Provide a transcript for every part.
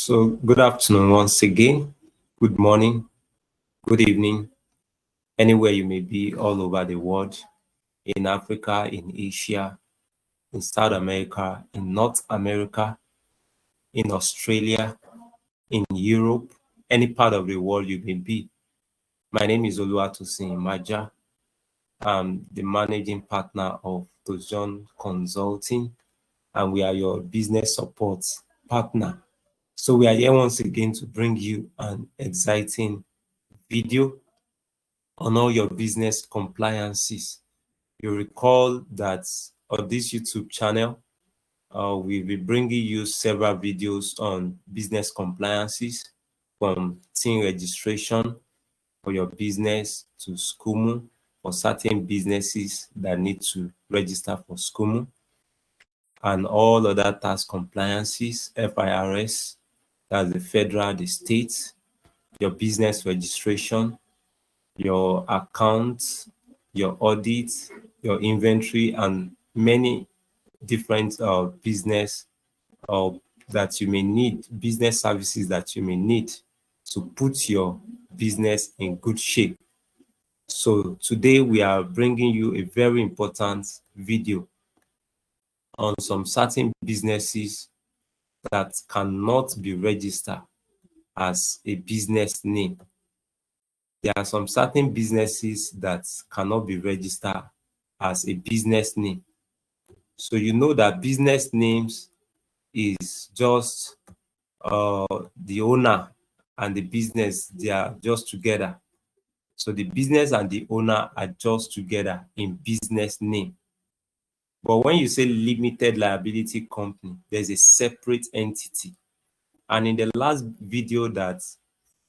So good afternoon once again, good morning, good evening, anywhere you may be all over the world, in Africa, in Asia, in South America, in North America, in Australia, in Europe, any part of the world you may be. My name is Oluwatosin Maja. I'm the managing partner of TOSJOHN Consulting, and we are your business support partner. So we are here once again to bring you an exciting video on all your business compliances. You recall that on this YouTube channel, we'll be bringing you several videos on business compliances, from TIN registration for your business to SCUMU for certain businesses that need to register for SCUMU, and all other tax compliances, FIRS, that's the federal, the state, your business registration, your accounts, your audit, your inventory, and many different business that you may need, business services that you may need to put your business in good shape. So today we are bringing you a very important video on some certain businesses that cannot be registered as a business name. There are some certain businesses that cannot be registered as a business name. So you know that business names is just the owner and the business, they are just together. So the business and the owner are just together in business name. But when you say limited liability company, there's a separate entity. And in the last video that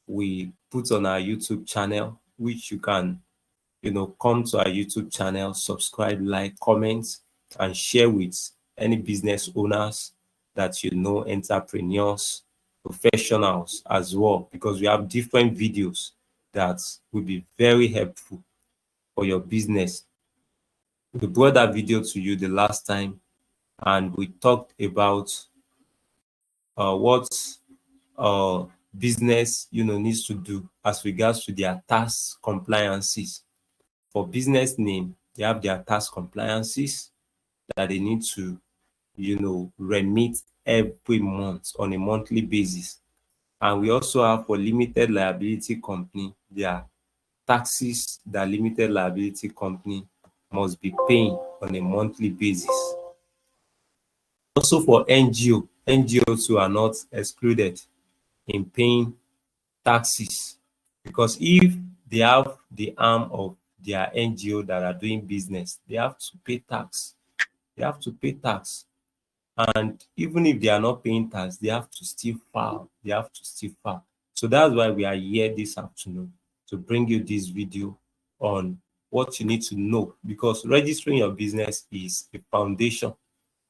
we put on our YouTube channel, which you can, come to our YouTube channel, subscribe, like, comment, and share with any business owners that you know, entrepreneurs, professionals as well, because we have different videos that will be very helpful for your business. We brought that video to you the last time, and we talked about what business needs to do as regards to their tax compliances. For business name, they have their tax compliances that they need to remit every month on a monthly basis. And we also have for limited liability company, their taxes that limited liability company must be paying on a monthly basis. Also for NGOs who are not excluded in paying taxes, because if they have the arm of their NGO that are doing business, they have to pay tax. They have to pay tax. And even if they are not paying tax, they have to still file. They have to still file. So that's why we are here this afternoon, to bring you this video on what you need to know, because registering your business is a foundation.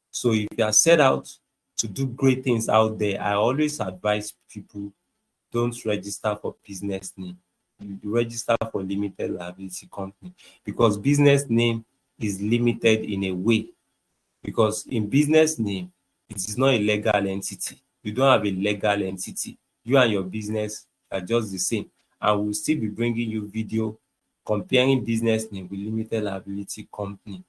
So if you are set out to do great things out there, I always advise people, don't register for business name. You register for limited liability company, because business name is limited in a way. Because in business name, it is not a legal entity. You don't have a legal entity. You and your business are just the same. And we'll still be bringing you video comparing business name with limited liability company.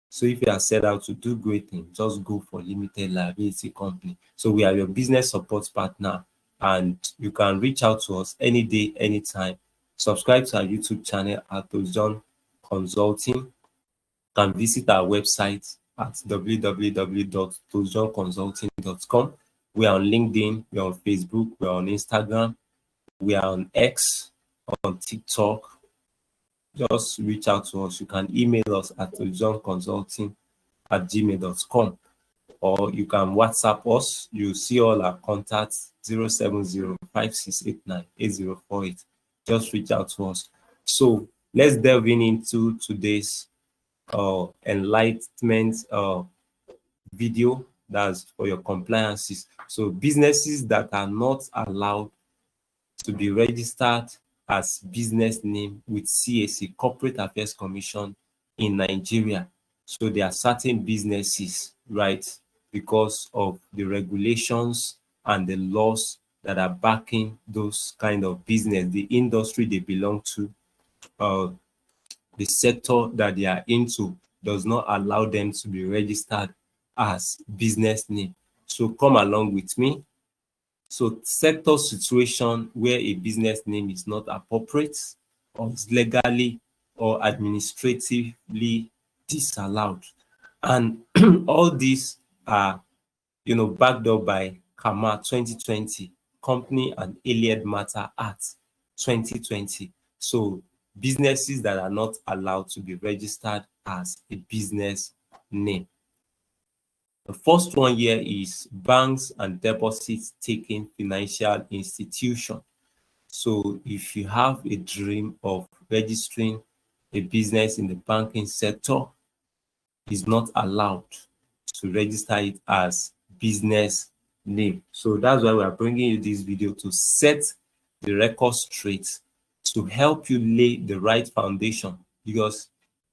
So if you are set out to do great things, just go for limited liability company. So we are your business support partner, and you can reach out to us any day, anytime. Subscribe to our YouTube channel at TOSJOHN Consulting. You can visit our website at www.tosjohnconsulting.com. We are on LinkedIn, we are on Facebook, we are on Instagram, we are on X, on TikTok. Just reach out to us. You can email us at tosjohnconsulting@gmail.com, or you can WhatsApp us. You see all our contacts, 070-5689-8048. Just reach out to us. So let's delve into today's enlightenment video that's for your compliances. So businesses that are not allowed to be registered as business name with CAC, Corporate Affairs Commission, in Nigeria. So there are certain businesses, right, because of the regulations and the laws that are backing those kind of business, the industry they belong to, the sector that they are into does not allow them to be registered as business name. So come along with me. So sector situation where a business name is not appropriate or is legally or administratively disallowed. And all these are, backed up by CAMA 2020, Company and Allied Matter Act 2020. So businesses that are not allowed to be registered as a business name. The first one here is banks and deposits taking financial institution. So if you have a dream of registering a business in the banking sector, it's not allowed to register it as business name. So that's why we are bringing you this video, to set the record straight, to help you lay the right foundation. Because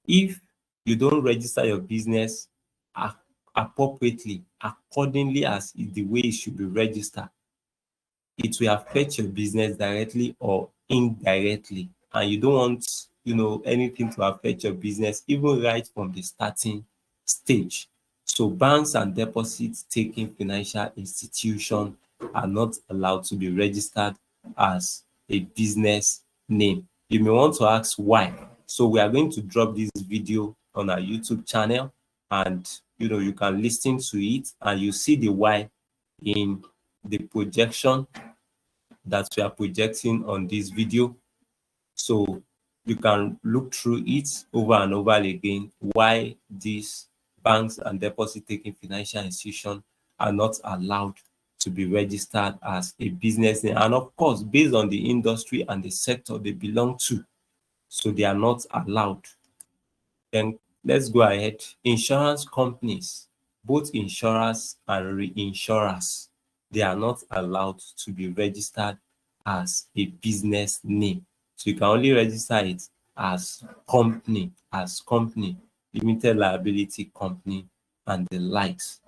if you don't register your business appropriately, accordingly as the way it should be registered, it will affect your business directly or indirectly. And you don't want, anything to affect your business, even right from the starting stage. So banks and deposits taking financial institution are not allowed to be registered as a business name. You may want to ask why. So we are going to drop this video on our YouTube channel, and you can listen to it and you see the why in the projection that we are projecting on this video. So you can look through it over and over again, why these banks and deposit taking financial institutions are not allowed to be registered as a business name. And of course, based on the industry and the sector they belong to, so they are not allowed. Then let's go ahead. Insurance companies, both insurers and reinsurers, they are not allowed to be registered as a business name. So you can only register it as company, limited liability company, and the likes.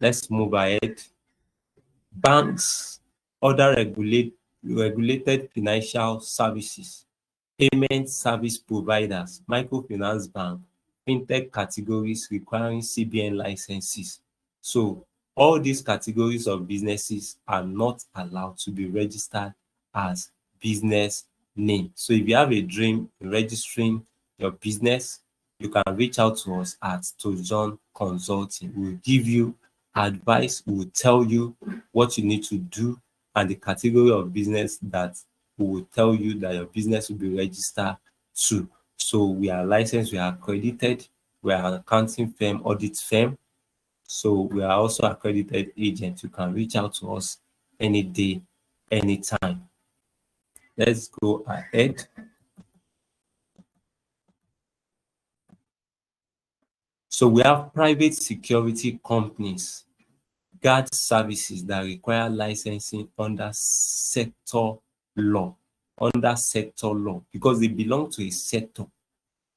Let's move ahead. Banks, other regulated financial services, payment service providers, microfinance bank, fintech categories requiring CBN licenses. So all these categories of businesses are not allowed to be registered as business name. So if you have a dream in registering your business, you can reach out to us at TOSJOHN Consulting. We'll give you advice, we'll tell you what you need to do and the category of business that we will tell you that your business will be registered to. So we are licensed, we are accredited, we are an accounting firm, audit firm. So we are also accredited agents. You can reach out to us any day, anytime. Let's go ahead. So we have private security companies, guard services that require licensing under sector law, because they belong to a sector.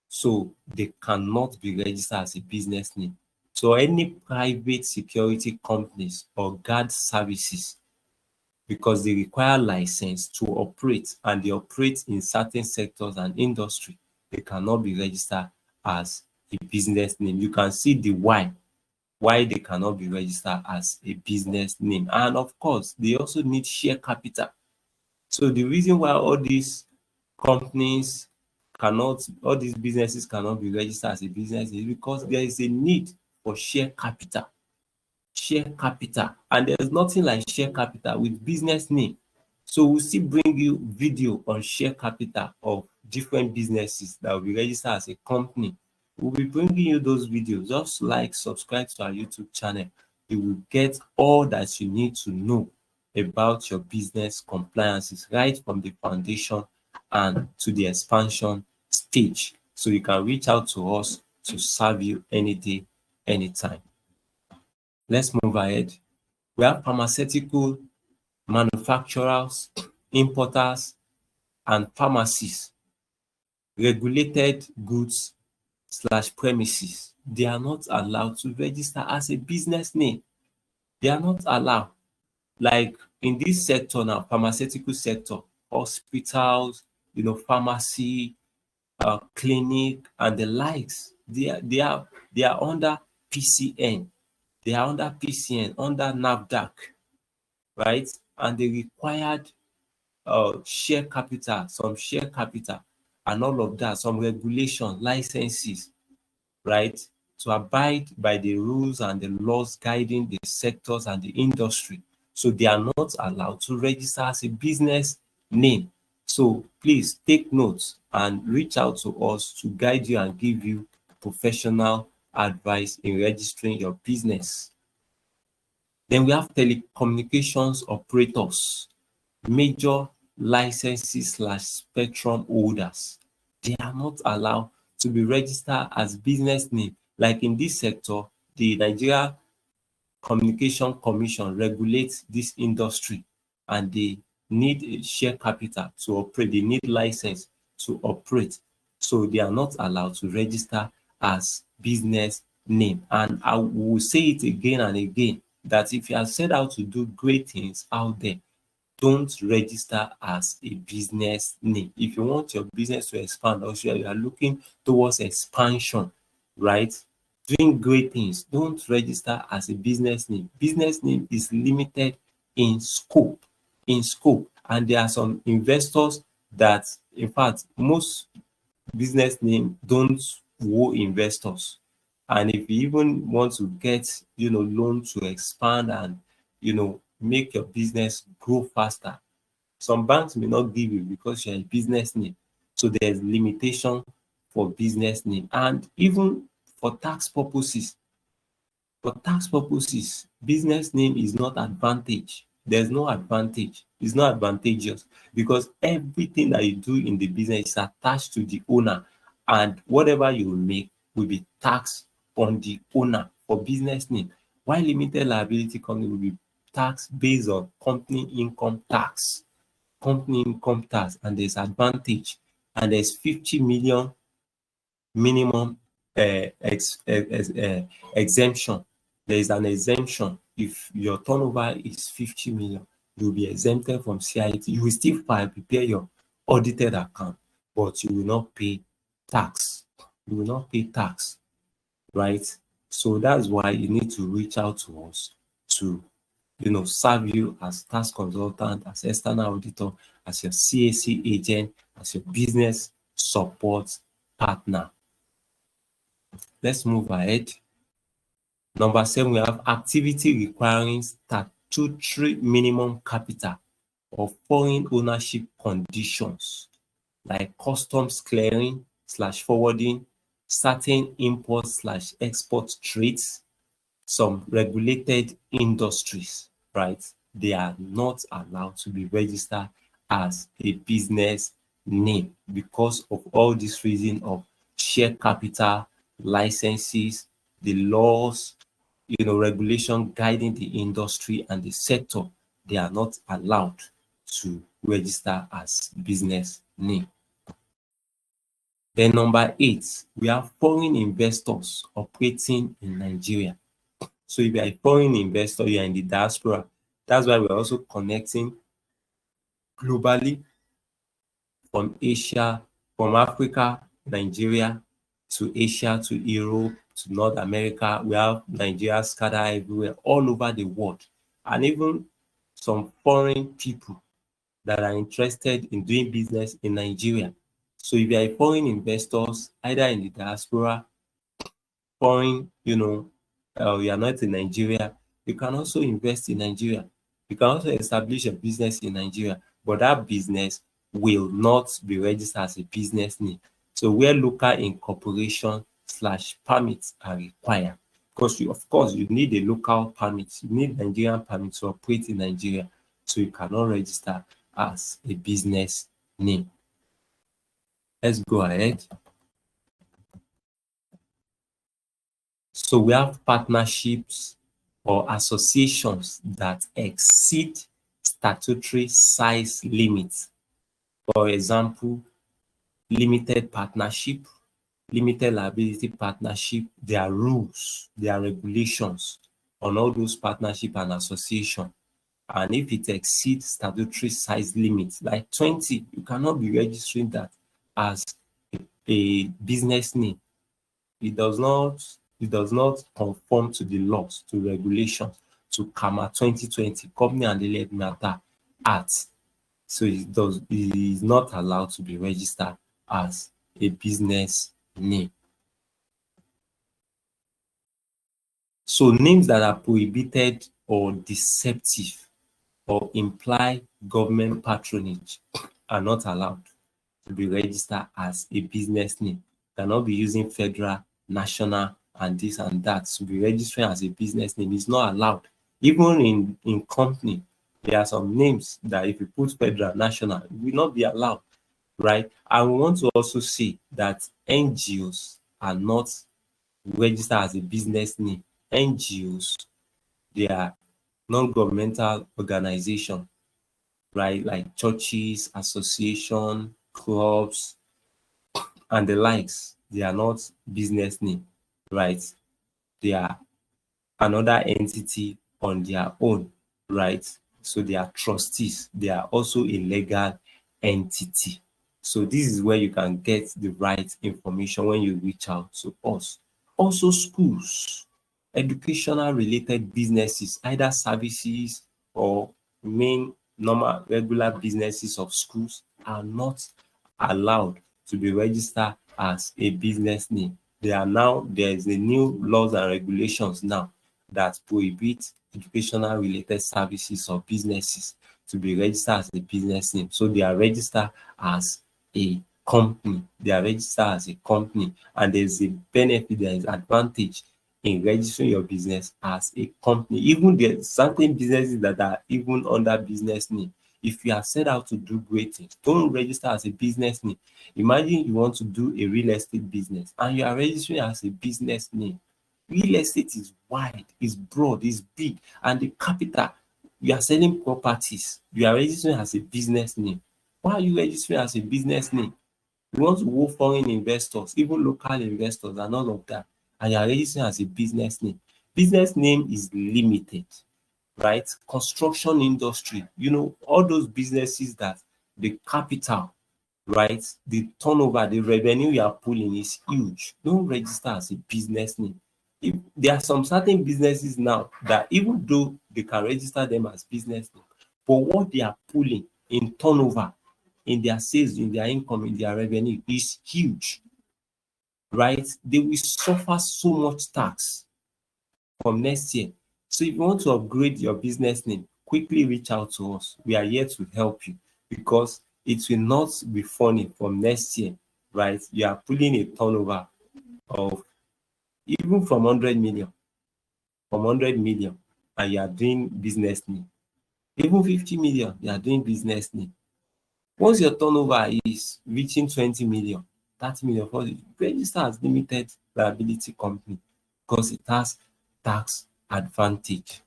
So they cannot be registered as a business name. So any private security companies or guard services, because they require license to operate and they operate in certain sectors and industry, they cannot be registered as a business name. You can see the why they cannot be registered as a business name. And of course, they also need share capital. So the reason why all these businesses cannot be registered as a business is because there is a need for share capital. And there's nothing like share capital with business name. So we'll still bring you video on share capital of different businesses that will be registered as a company. We'll be bringing you those videos. Just like, subscribe to our YouTube channel. You will get all that you need to know about your business compliances, right from the foundation and to the expansion stage. So you can reach out to us to serve you any day, anytime. Let's move ahead. We have pharmaceutical manufacturers, importers, and pharmacies, regulated goods / premises. They are not allowed to register as a business name. They are not allowed. like in this sector now, pharmaceutical sector, hospitals, pharmacy, clinic, and the likes, they are under PCN. They are under PCN, under NAFDAC, right? And they required share capital, some share capital, and all of that, some regulation, licenses, right? To abide by the rules and the laws guiding the sectors and the industry. So they are not allowed to register as a business name. So please take notes and reach out to us to guide you and give you professional advice in registering your business. Then we have telecommunications operators, major licenses / spectrum holders. They are not allowed to be registered as business name. Like in this sector, the Nigeria Communication Commission regulates this industry, and they need a share capital to operate. They need license to operate. So they are not allowed to register as business name. And I will say it again and again, that if you are set out to do great things out there, don't register as a business name. If you want your business to expand, or you are looking towards expansion, right? Doing great things, don't register as a business name. Business name is limited in scope, and there are some investors that, in fact, most business name don't owe investors. And if you even want to get, loan to expand and, make your business grow faster, some banks may not give you because you're a business name. So there's limitation for business name. And even for tax purposes, business name is not advantage. There's no advantage. It's not advantageous, because everything that you do in the business is attached to the owner, and whatever you make will be taxed on the owner for business name. While limited liability company will be taxed based on company income tax, and there's advantage, and there's 50 million minimum exemption. There is an exemption. If your turnover is 50 million, you'll be exempted from CIT. You will still prepare your audited account, but you will not pay tax. Right? So that's why you need to reach out to us to, serve you as tax consultant, as external auditor, as your CAC agent, as your business support partner. Let's move ahead. Number 7, we have activity requiring statutory minimum capital or foreign ownership conditions, like customs clearing / forwarding, certain import / export trades, some regulated industries, right? They are not allowed to be registered as a business name because of all this reason of share capital, licenses, the laws, regulation guiding the industry and the sector. They are not allowed to register as business name. Then number 8, we have foreign investors operating in Nigeria. So if you are a foreign investor, you are in the diaspora. That's why we're also connecting globally from Asia, from Africa, Nigeria, to Asia, to Europe, to North America. We have Nigeria scattered everywhere, all over the world. And even some foreign people that are interested in doing business in Nigeria. So if you are a foreign investors, either in the diaspora, foreign, you are not in Nigeria, you can also invest in Nigeria. You can also establish a business in Nigeria, but that business will not be registered as a business name. So where local incorporation / permits are required, because of course you need a local permit, you need Nigerian permit to operate in Nigeria, so you cannot register as a business name. Let's go ahead. So we have partnerships or associations that exceed statutory size limits. For example, limited partnership, limited liability partnership, there are rules, there are regulations on all those partnership and association. And if it exceeds statutory size limits, like 20, you cannot be registering that as a business name. It does not conform to the laws, to regulations, to CAMA 2020, Company and Allied Matter Act. So it is not allowed to be registered as a business name. So names that are prohibited or deceptive or imply government patronage are not allowed to be registered as a business name. Cannot be using federal, national, and this and that to be registering as a business name. It's not allowed. Even in company, there are some names that if you put federal, national, it will not be allowed, right? I want to also say that NGOs are not registered as a business name. NGOs, they are non-governmental organization, right? Like churches, association, clubs, and the likes. They are not business name, right? They are another entity on their own, right? So they are trustees. They are also a legal entity. So this is where you can get the right information when you reach out to us. Also schools, educational related businesses, either services or main normal regular businesses of schools are not allowed to be registered as a business name. There is a new laws and regulations now that prohibit educational related services or businesses to be registered as a business name. So they are registered as a company. They are registered as a company, and there's a benefit, there is advantage in registering your business as a company. Even there are certain businesses that are even under business name. If you are set out to do great things, don't register as a business name. Imagine you want to do a real estate business and you are registering as a business name. Real estate is wide, is broad, is big, and the capital, you are selling properties. You are registering as a business name. Why are you registering as a business name? You want to go foreign investors, even local investors, and all of that, and you are registering as a business name. Business name is limited, right? Construction industry, all those businesses that the capital, right? The turnover, the revenue you are pulling is huge. Don't register as a business name. There are some certain businesses now that even though they can register them as business name, but what they are pulling in turnover, in their sales, in their income, in their revenue is huge, right? They will suffer so much tax from next year. So if you want to upgrade your business name, quickly reach out to us. We are here to help you, because it will not be funny from next year, right? You are pulling a turnover of even from 100 million, and you are doing business name. Even 50 million, you are doing business name. Once your turnover is reaching 20 million, 30 million, register as limited liability company, because it has tax advantage.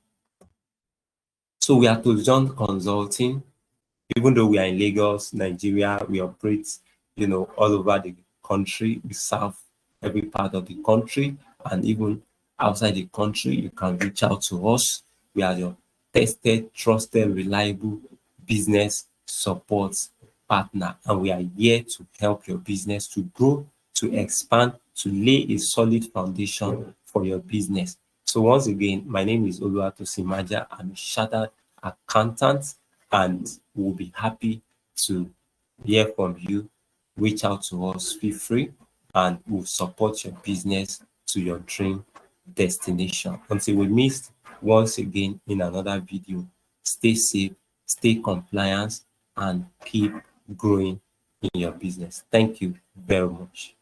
So we are TOSJOHN Consulting. Even though we are in Lagos, Nigeria, we operate, all over the country. We serve every part of the country, and even outside the country, you can reach out to us. We are your tested, trusted, reliable business support partner, and we are here to help your business to grow, to expand, to lay a solid foundation for your business. So once again, my name is Oluwatosimaja. I'm a chartered accountant, and we'll be happy to hear from you. Reach out to us, feel free, and we'll support your business to your dream destination. Until we meet once again in another video, stay safe, stay compliant, and keep growing in your business. Thank you very much.